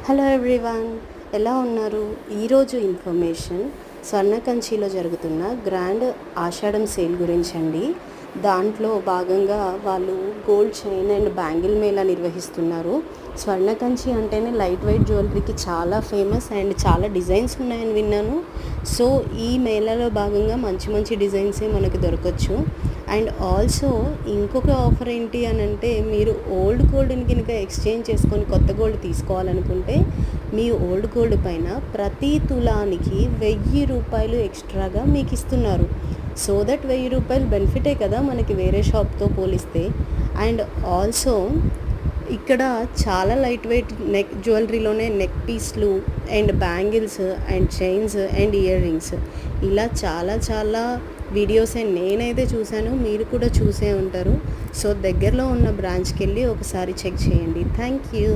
Hello everyone, ఎలా ఉన్నారు? ఈరోజు ఇన్ఫర్మేషన్ స్వర్ణకంచిలో జరుగుతున్న గ్రాండ్ ఆషాఢం సేల్ గురించి అండి. దాంట్లో భాగంగా వాళ్ళు gold chain and bangle Mela నిర్వహిస్తున్నారు. స్వర్ణకంచి అంటేనే లైట్ వెయిట్ జ్యువెలరీకి చాలా ఫేమస్ అండ్ చాలా డిజైన్స్ ఉన్నాయని విన్నాను. సో ఈ మేళాలో భాగంగా మంచి మంచి డిజైన్సే మనకు దొరకచ్చు. అండ్ ఆల్సో ఇంకొక ఆఫర్ ఏంటి అని అంటే, మీరు ఓల్డ్ గోల్డ్ని కనుక ఎక్స్చేంజ్ చేసుకొని కొత్త గోల్డ్ తీసుకోవాలనుకుంటే మీ ఓల్డ్ గోల్డ్ పైన ప్రతి తులానికి 1000 రూపాయలు ఎక్స్ట్రాగా మీకు ఇస్తున్నారు. సో దట్ 1000 రూపాయలు బెనిఫిటే కదా మనకి వేరే షాప్తో పోలిస్తే. అండ్ ఆల్సో ఇక్కడ చాలా లైట్ వెయిట్ జ్యువెలరీలోనే నెక్ పీస్లు and bangles and chains and earrings ఇలా చాలా వీడియోస్ నేనైతే చూశాను, మీరు కూడా చూసే ఉంటారు. సో దగ్గరలో ఉన్న బ్రాంచ్కి వెళ్ళి ఒకసారి చెక్ చేయండి. Thank you.